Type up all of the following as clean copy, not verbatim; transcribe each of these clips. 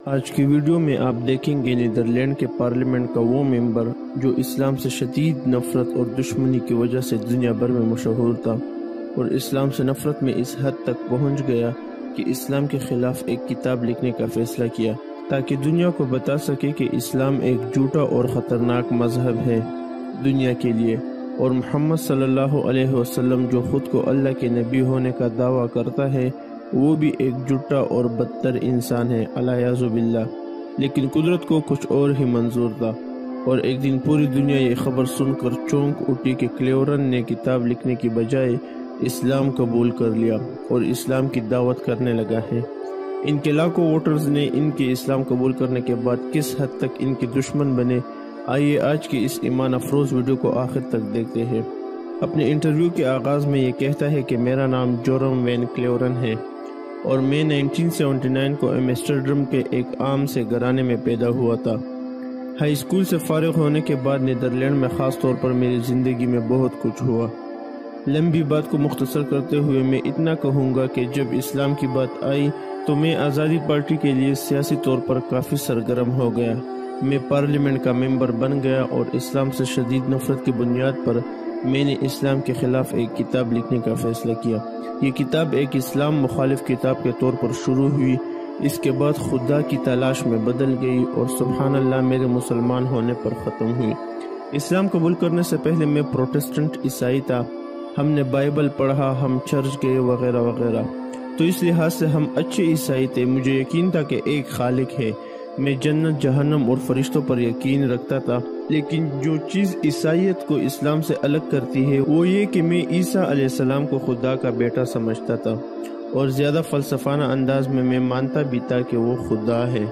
آج کی ویڈیو میں آپ دیکھیں گے نیدرلینڈ کے پارلیمنٹ کا وہ ممبر جو اسلام سے شدید نفرت اور دشمنی کی وجہ سے دنیا بھر میں مشہور تھا اور اسلام سے نفرت میں اس حد تک پہنچ گیا کہ اسلام کے خلاف ایک کتاب لکھنے کا فیصلہ کیا تاکہ دنیا کو بتا سکے کہ اسلام ایک جھوٹا اور خطرناک مذہب ہے دنیا کے لیے، اور محمد صلی اللہ علیہ وسلم جو خود کو اللہ کے نبی ہونے کا دعویٰ کرتا ہے وہ بھی ایک جھوٹا اور بدتر انسان ہے الیاذ باللہ۔ لیکن قدرت کو کچھ اور ہی منظور تھا، اور ایک دن پوری دنیا یہ خبر سن کر چونک اٹھی کہ کلیورن نے کتاب لکھنے کی بجائے اسلام قبول کر لیا اور اسلام کی دعوت کرنے لگا ہے۔ ان کے لاکھوں ووٹرز نے ان کے اسلام قبول کرنے کے بعد کس حد تک ان کے دشمن بنے، آئیے آج کی اس ایمان افروز ویڈیو کو آخر تک دیکھتے ہیں۔ اپنے انٹرویو کے آغاز میں یہ کہتا ہے کہ میرا نام جورم وین کلیورن ہے اور میں 1979 کو ایمسٹرڈم کے ایک عام سے گھرانے میں پیدا ہوا تھا۔ ہائی اسکول سے فارغ ہونے کے بعد نیدرلینڈ میں خاص طور پر میری زندگی میں بہت کچھ ہوا۔ لمبی بات کو مختصر کرتے ہوئے میں اتنا کہوں گا کہ جب اسلام کی بات آئی تو میں آزادی پارٹی کے لیے سیاسی طور پر کافی سرگرم ہو گیا۔ میں پارلیمنٹ کا ممبر بن گیا اور اسلام سے شدید نفرت کی بنیاد پر میں نے اسلام کے خلاف ایک کتاب لکھنے کا فیصلہ کیا۔ یہ کتاب ایک اسلام مخالف کتاب کے طور پر شروع ہوئی، اس کے بعد خدا کی تلاش میں بدل گئی اور سبحان اللہ میرے مسلمان ہونے پر ختم ہوئی۔ اسلام قبول کرنے سے پہلے میں پروٹسٹنٹ عیسائی تھا، ہم نے بائبل پڑھا، ہم چرچ گئے وغیرہ وغیرہ، تو اس لحاظ سے ہم اچھے عیسائی تھے۔ مجھے یقین تھا کہ ایک خالق ہے، میں جنت، جہنم اور فرشتوں پر یقین رکھتا تھا، لیکن جو چیز عیسائیت کو اسلام سے الگ کرتی ہے وہ یہ کہ میں عیسیٰ علیہ السلام کو خدا کا بیٹا سمجھتا تھا، اور زیادہ فلسفانہ انداز میں مانتا بھی تھا کہ وہ خدا ہے۔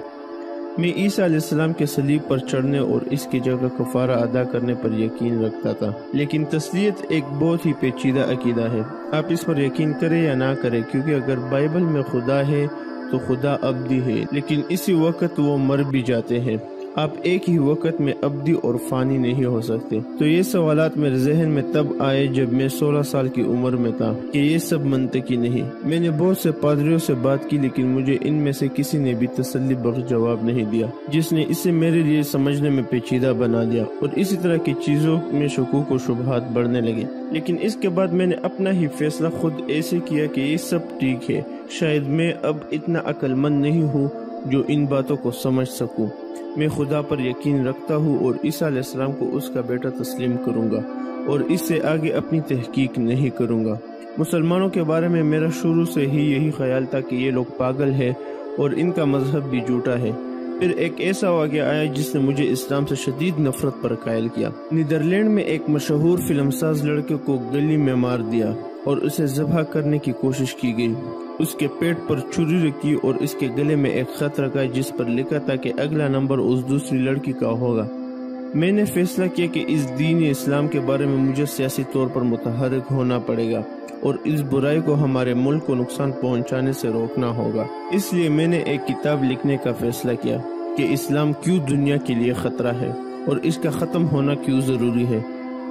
میں عیسیٰ علیہ السلام کے صلیب پر چڑھنے اور اس کی جگہ کفارہ ادا کرنے پر یقین رکھتا تھا، لیکن تثلیث ایک بہت ہی پیچیدہ عقیدہ ہے، آپ اس پر یقین کریں یا نہ کریں، کیونکہ اگر بائبل میں خدا ہے تو خدا ابدی ہے، لیکن اسی وقت وہ مر بھی جاتے ہیں۔ آپ ایک ہی وقت میں ابدی اور فانی نہیں ہو سکتے۔ تو یہ سوالات میرے ذہن میں تب آئے جب میں 16 سال کی عمر میں تھا کہ یہ سب منطقی نہیں۔ میں نے بہت سے پادریوں سے بات کی، لیکن مجھے ان میں سے کسی نے بھی تسلی بخش جواب نہیں دیا، جس نے اسے میرے لیے سمجھنے میں پیچیدہ بنا دیا، اور اسی طرح کی چیزوں میں شکوک و شبہات بڑھنے لگے۔ لیکن اس کے بعد میں نے اپنا ہی فیصلہ خود ایسے کیا کہ یہ سب ٹھیک ہے، شاید میں اب اتنا عقل مند نہیں ہوں جو ان باتوں کو سمجھ سکوں۔ میں خدا پر یقین رکھتا ہوں اور عیسیٰ علیہ السلام کو اس کا بیٹا تسلیم کروں گا، اور اس سے آگے اپنی تحقیق نہیں کروں گا۔ مسلمانوں کے بارے میں میرا شروع سے ہی یہی خیال تھا کہ یہ لوگ پاگل ہیں اور ان کا مذہب بھی جھوٹا ہے۔ پھر ایک ایسا واقعہ آیا جس نے مجھے اسلام سے شدید نفرت پر قائل کیا۔ نیدرلینڈ میں ایک مشہور فلم ساز لڑکے کو گلی میں مار دیا اور اسے ذبح کرنے کی کوشش کی گئی۔ اس کے پیٹ پر چھری رکھی اور اس کے گلے میں ایک خط رکھا جس پر لکھا تھا کہ اگلا نمبر اس دوسری لڑکی کا ہوگا۔ میں نے فیصلہ کیا کہ اس دین اسلام کے بارے میں مجھے سیاسی طور پر متحرک ہونا پڑے گا اور اس برائی کو ہمارے ملک کو نقصان پہنچانے سے روکنا ہوگا۔ اس لیے میں نے ایک کتاب لکھنے کا فیصلہ کیا کہ اسلام کیوں دنیا کے لیے خطرہ ہے اور اس کا ختم ہونا کیوں ضروری ہے،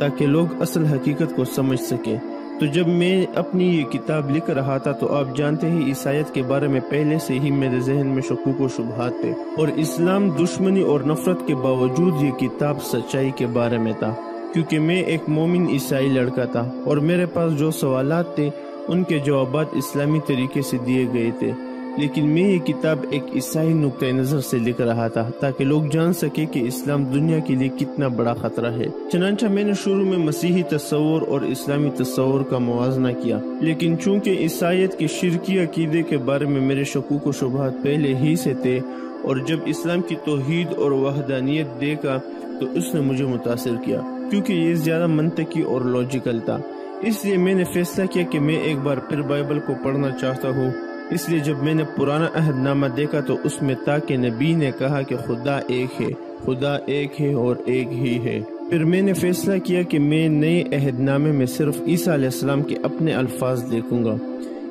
تاکہ لوگ اصل حقیقت کو سمجھ سکیں۔ تو جب میں اپنی یہ کتاب لکھ رہا تھا تو آپ جانتے ہی عیسائیت کے بارے میں پہلے سے ہی میرے ذہن میں شکوک و شبہات تھے، اور اسلام دشمنی اور نفرت کے باوجود یہ کتاب سچائی کے بارے میں تھا، کیونکہ میں ایک مومن عیسائی لڑکا تھا اور میرے پاس جو سوالات تھے ان کے جوابات اسلامی طریقے سے دیے گئے تھے، لیکن میں یہ کتاب ایک عیسائی نقطہ نظر سے لکھ رہا تھا تاکہ لوگ جان سکے کہ اسلام دنیا کے لیے کتنا بڑا خطرہ ہے۔ چنانچہ میں نے شروع میں مسیحی تصور اور اسلامی تصور کا موازنہ کیا، لیکن چونکہ عیسائیت کے شرکی عقیدے کے بارے میں میرے شکوک و شبہات پہلے ہی سے تھے، اور جب اسلام کی توحید اور وحدانیت دیکھا تو اس نے مجھے متاثر کیا، کیونکہ یہ زیادہ منطقی اور لاجیکل تھا۔ اس لیے میں نے فیصلہ کیا کہ میں ایک بار پھر بائبل کو پڑھنا چاہتا ہوں۔ اس لیے جب میں نے پرانا عہد نامہ دیکھا تو اس میں تھا کہ نبی نے کہا کہ خدا ایک ہے، خدا ایک ہے اور ایک ہی ہے۔ پھر میں نے فیصلہ کیا کہ میں نئے عہد نامے میں صرف عیسیٰ علیہ السلام کے اپنے الفاظ دیکھوں گا۔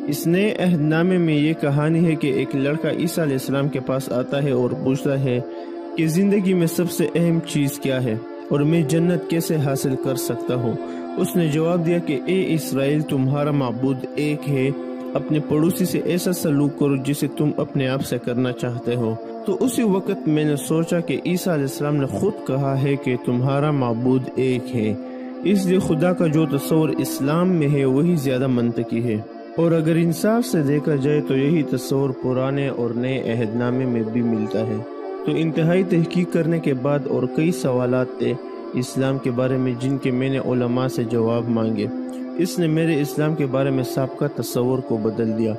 اس نئے عہد نامے میں یہ کہانی ہے کہ ایک لڑکا عیسیٰ علیہ السلام کے پاس آتا ہے اور پوچھتا ہے کہ زندگی میں سب سے اہم چیز کیا ہے اور میں جنت کیسے حاصل کر سکتا ہوں۔ اس نے جواب دیا کہ اے اسرائیل، تمہارا معبود ایک ہے، اپنے پڑوسی سے ایسا سلوک کرو جسے تم اپنے آپ سے کرنا چاہتے ہو۔ تو اسی وقت میں نے سوچا کہ عیسیٰ علیہ السلام نے خود کہا ہے کہ تمہارا معبود ایک ہے، اس لیے خدا کا جو تصور اسلام میں ہے وہی زیادہ منطقی ہے، اور اگر انصاف سے دیکھا جائے تو یہی تصور پرانے اور نئے عہد نامے میں بھی ملتا ہے۔ تو انتہائی تحقیق کرنے کے بعد اور کئی سوالات تھے اسلام کے بارے میں جن کے میں نے علماء سے جواب مانگے، اس نے میرے اسلام کے بارے میں سابقہ تصور کو بدل دیا۔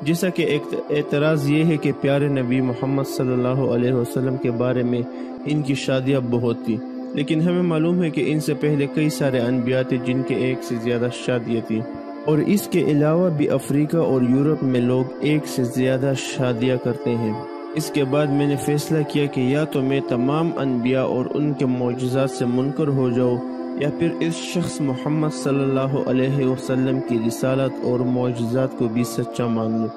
جیسا کہ ایک اعتراض یہ ہے کہ پیارے نبی محمد صلی اللہ علیہ وسلم کے بارے میں ان کی شادیاں بہت تھی، لیکن ہمیں معلوم ہے کہ ان سے پہلے کئی سارے انبیاء تھے جن کے ایک سے زیادہ شادیاں تھیں، اور اس کے علاوہ بھی افریقہ اور یورپ میں لوگ ایک سے زیادہ شادیاں کرتے ہیں۔ اس کے بعد میں نے فیصلہ کیا کہ یا تو میں تمام انبیاء اور ان کے معجزات سے منکر ہو جاؤں، یا پھر اس شخص محمد صلی اللہ علیہ وسلم کی رسالت اور معجزات کو بھی سچا مان لوں۔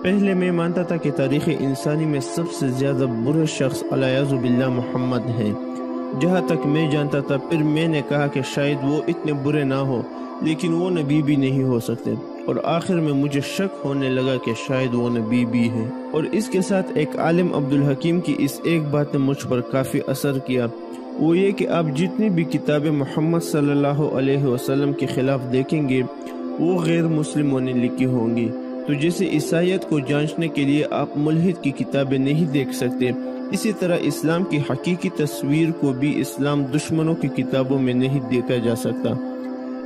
پہلے میں مانتا تھا کہ تاریخ انسانی میں سب سے زیادہ برے شخص الیاذ باللہ محمد ہیں، جہاں تک میں جانتا تھا۔ پھر میں نے کہا کہ شاید وہ اتنے برے نہ ہو، لیکن وہ نبی بھی نہیں ہو سکتے، اور آخر میں مجھے شک ہونے لگا کہ شاید وہ نبی بھی ہے۔ اور اس کے ساتھ ایک عالم عبدالحکیم کی اس ایک بات نے مجھ پر کافی اثر کیا، وہ یہ کہ آپ جتنی بھی کتابیں محمد صلی اللہ علیہ وسلم کے خلاف دیکھیں گے وہ غیر مسلموں نے لکھی ہوں گی۔ تو جیسے عیسائیت کو جانچنے کے لیے آپ ملحد کی کتابیں نہیں دیکھ سکتے، اسی طرح اسلام کی حقیقی تصویر کو بھی اسلام دشمنوں کی کتابوں میں نہیں دیکھا جا سکتا۔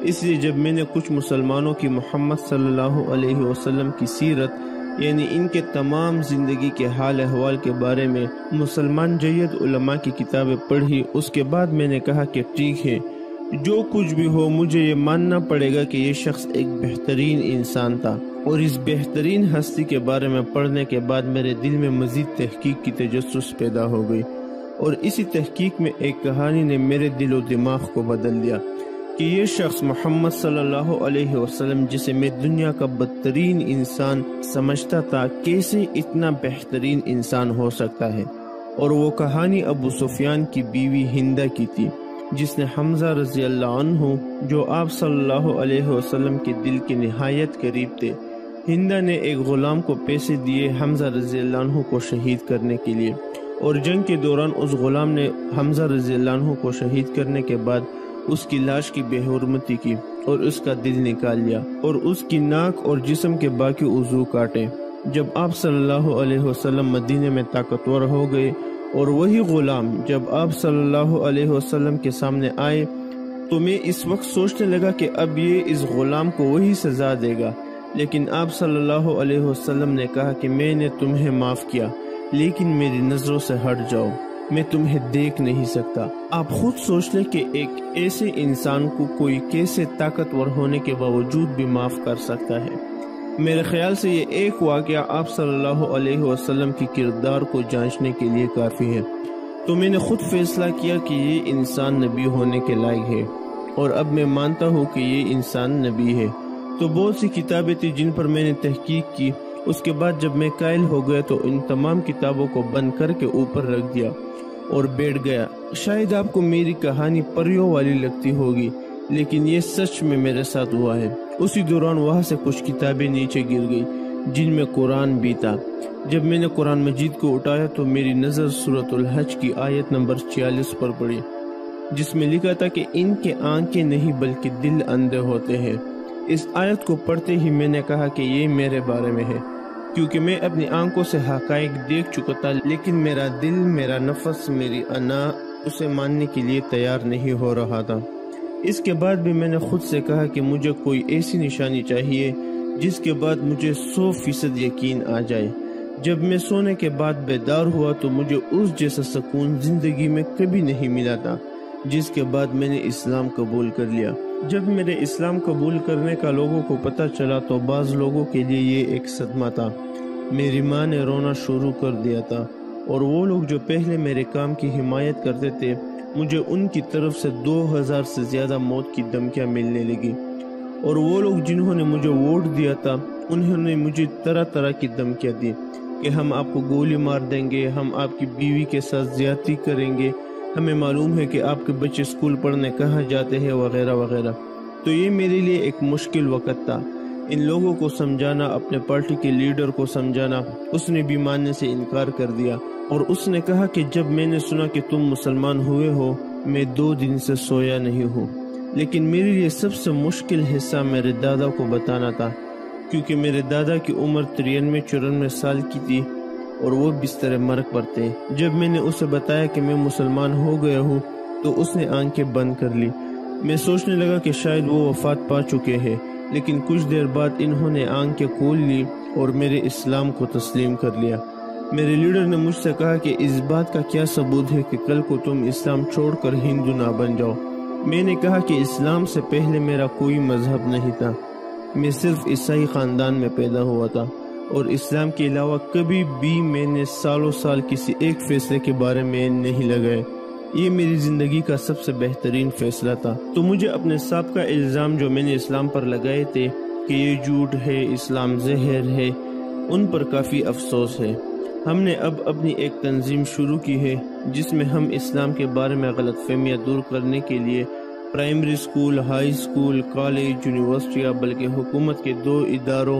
اس لیے جب میں نے کچھ مسلمانوں کی محمد صلی اللہ علیہ وسلم کی سیرت، یعنی ان کے تمام زندگی کے حال احوال کے بارے میں مسلمان جید علماء کی کتابیں پڑھی، اس کے بعد میں نے کہا کہ ٹھیک ہے، جو کچھ بھی ہو مجھے یہ ماننا پڑے گا کہ یہ شخص ایک بہترین انسان تھا۔ اور اس بہترین ہستی کے بارے میں پڑھنے کے بعد میرے دل میں مزید تحقیق کی تجسس پیدا ہو گئی، اور اسی تحقیق میں ایک کہانی نے میرے دل و دماغ کو بدل دیا کہ یہ شخص محمد صلی اللہ علیہ وسلم، جسے میں دنیا کا بدترین انسان سمجھتا تھا، کیسے اتنا بہترین انسان ہو سکتا ہے۔ اور وہ کہانی ابو سفیان کی بیوی ہندہ کی تھی، جس نے حمزہ رضی اللہ عنہ، جو آپ صلی اللہ علیہ وسلم کے دل کے نہایت قریب تھے، ہندہ نے ایک غلام کو پیسے دیے حمزہ رضی اللہ عنہ کو شہید کرنے کے لیے، اور جنگ کے دوران اس غلام نے حمزہ رضی اللہ عنہ کو شہید کرنے کے بعد اس کی لاش کی بے حرمتی کی اور اس کا دل نکال لیا، اور اس کی ناک اور جسم کے باقی عضو کاٹے۔ جب آپ صلی اللہ علیہ وسلم مدینے میں طاقتور ہو گئے، اور وہی غلام جب آپ صلی اللہ علیہ وسلم کے سامنے آئے، تو میں اس وقت سوچنے لگا کہ اب یہ اس غلام کو وہی سزا دے گا، لیکن آپ صلی اللہ علیہ وسلم نے کہا کہ میں نے تمہیں معاف کیا، لیکن میری نظروں سے ہٹ جاؤ، میں تمہیں دیکھ نہیں سکتا۔ آپ خود سوچ لیں کہ ایک ایسے انسان کو کوئی کیسے طاقتور ہونے کے باوجود بھی معاف کر سکتا ہے۔ میرے خیال سے یہ ایک واقعہ آپ صلی اللہ علیہ وسلم کی کردار کو جانچنے کے لیے کافی ہے۔ تو میں نے خود فیصلہ کیا کہ یہ انسان نبی ہونے کے لائق ہے، اور اب میں مانتا ہوں کہ یہ انسان نبی ہے۔ تو بہت سی کتابیں تھیں جن پر میں نے تحقیق کی۔ اس کے بعد جب میں قائل ہو گیا تو ان تمام کتابوں کو بند کر کے اوپر رکھ دیا اور بیٹھ گیا۔ شاید آپ کو میری کہانی پریوں والی لگتی ہوگی، لیکن یہ سچ میں میرے ساتھ ہوا ہے۔ اسی دوران وہاں سے کچھ کتابیں نیچے گر گئی جن میں قرآن بھی تھا۔ جب میں نے قرآن مجید کو اٹھایا تو میری نظر سورۃ الحج کی آیت نمبر 46 پر پڑی، جس میں لکھا تھا کہ ان کے آنکھیں نہیں بلکہ دل اندھے ہوتے ہیں۔ اس آیت کو پڑھتے ہی میں نے کہا کہ یہ میرے بارے میں ہے، کیونکہ میں اپنی آنکھوں سے حقائق دیکھ چکا تھا، لیکن میرا دل، میرا نفس، میری انا اسے ماننے کے لیے تیار نہیں ہو رہا تھا۔ اس کے بعد بھی میں نے خود سے کہا کہ مجھے کوئی ایسی نشانی چاہیے جس کے بعد مجھے 100% یقین آ جائے۔ جب میں سونے کے بعد بیدار ہوا تو مجھے اس جیسا سکون زندگی میں کبھی نہیں ملا تھا، جس کے بعد میں نے اسلام قبول کر لیا۔ جب میرے اسلام قبول کرنے کا لوگوں کو پتہ چلا تو بعض لوگوں کے لیے یہ ایک صدمہ تھا۔ میری ماں نے رونا شروع کر دیا تھا، اور وہ لوگ جو پہلے میرے کام کی حمایت کرتے تھے، مجھے ان کی طرف سے 2000 سے زیادہ موت کی دھمکیاں ملنے لگی، اور وہ لوگ جنہوں نے مجھے ووٹ دیا تھا انہوں نے مجھے طرح طرح کی دھمکیاں دی کہ ہم آپ کو گولی مار دیں گے، ہم آپ کی بیوی کے ساتھ زیادتی کریں گے، ہمیں معلوم ہے کہ آپ کے بچے اسکول پڑھنے کہاں جاتے ہیں، وغیرہ وغیرہ۔ تو یہ میرے لیے ایک مشکل وقت تھا، ان لوگوں کو سمجھانا، اپنے پارٹی کے لیڈر کو سمجھانا، اس نے بھی ماننے سے انکار کر دیا، اور اس نے کہا کہ جب میں نے سنا کہ تم مسلمان ہوئے ہو، میں 2 دن سے سویا نہیں ہوں۔ لیکن میرے لیے سب سے مشکل حصہ میرے دادا کو بتانا تھا، کیونکہ میرے دادا کی عمر 93-94 سال کی تھی اور وہ بستر مرگ پر تھے۔ جب میں نے اسے بتایا کہ میں مسلمان ہو گیا ہوں تو اس نے آنکھیں بند کر لی۔ میں سوچنے لگا کہ شاید وہ وفات پا چکے ہیں، لیکن کچھ دیر بعد انہوں نے آنکھیں کھول لی اور میرے اسلام کو تسلیم کر لیا۔ میرے لیڈر نے مجھ سے کہا کہ اس بات کا کیا ثبوت ہے کہ کل کو تم اسلام چھوڑ کر ہندو نہ بن جاؤ؟ میں نے کہا کہ اسلام سے پہلے میرا کوئی مذہب نہیں تھا، میں صرف عیسائی خاندان میں پیدا ہوا تھا، اور اسلام کے علاوہ کبھی بھی میں نے سالوں سال کسی ایک فیصلے کے بارے میں نہیں لگائے۔ یہ میری زندگی کا سب سے بہترین فیصلہ تھا۔ تو مجھے اپنے سابقہ الزام جو میں نے اسلام پر لگائے تھے کہ یہ جھوٹ ہے، اسلام زہر ہے، ان پر کافی افسوس ہے۔ ہم نے اب اپنی ایک تنظیم شروع کی ہے جس میں ہم اسلام کے بارے میں غلط فہمیاں دور کرنے کے لیے primary school, high school, college, یونیورسٹیاں، بلکہ حکومت کے 2 اداروں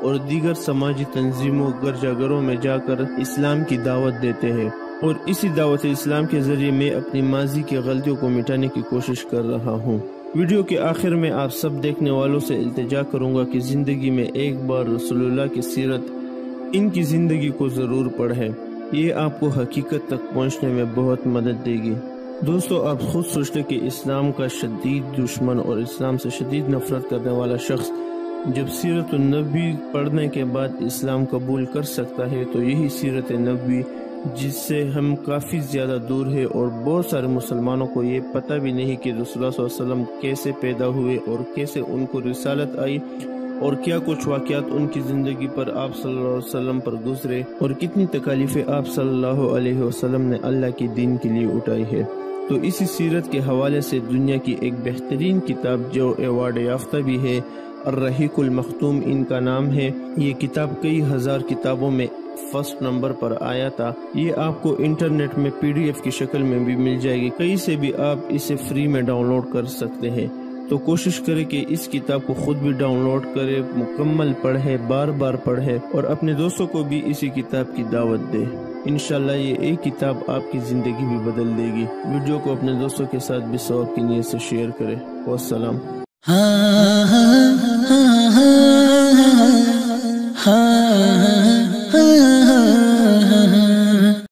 اور دیگر سماجی تنظیموں، گرجا گھروں میں جا کر اسلام کی دعوت دیتے ہیں، اور اسی دعوت اسلام کے ذریعے میں اپنی ماضی کی غلطیوں کو مٹانے کی کوشش کر رہا ہوں۔ ویڈیو کے آخر میں آپ سب دیکھنے والوں سے التجا کروں گا کہ زندگی میں ایک بار رسول اللہ کی سیرت، ان کی زندگی کو ضرور پڑھیں، یہ آپ کو حقیقت تک پہنچنے میں بہت مدد دے گی۔ دوستو، آپ خود سوچتے کہ اسلام کا شدید دشمن اور اسلام سے شدید نفرت کرنے والا شخص جب سیرت النبی پڑھنے کے بعد اسلام قبول کر سکتا ہے، تو یہی سیرت نبی جس سے ہم کافی زیادہ دور ہے، اور بہت سارے مسلمانوں کو یہ پتہ بھی نہیں کہ رسول اللہ صلی اللہ علیہ وسلم کیسے پیدا ہوئے اور کیسے ان کو رسالت آئی، اور کیا کچھ واقعات ان کی زندگی پر آپ صلی اللہ علیہ وسلم پر گزرے، اور کتنی تکالیفیں آپ صلی اللہ علیہ وسلم نے اللہ کی دین کے لیے اٹھائی ہے۔ تو اسی سیرت کے حوالے سے دنیا کی ایک بہترین کتاب جو ایوارڈ یافتہ بھی ہے، الرحیق المختوم ان کا نام ہے، یہ کتاب کئی ہزار کتابوں میں فرسٹ نمبر پر آیا تھا۔ یہ آپ کو انٹرنیٹ میں PDF کی شکل میں بھی مل جائے گی، کہیں سے بھی آپ اسے فری میں ڈاؤن لوڈ کر سکتے ہیں۔ تو کوشش کریں کہ اس کتاب کو خود بھی ڈاؤن لوڈ کرے، مکمل پڑھے، بار بار پڑھے، اور اپنے دوستوں کو بھی اسی کتاب کی دعوت دے۔ انشاءاللہ یہ ایک کتاب آپ کی زندگی بھی بدل دے گی۔ ویڈیو کو اپنے دوستوں کے ساتھ بھی ثواب کی نیت سے شیئر کریں۔ والسلام۔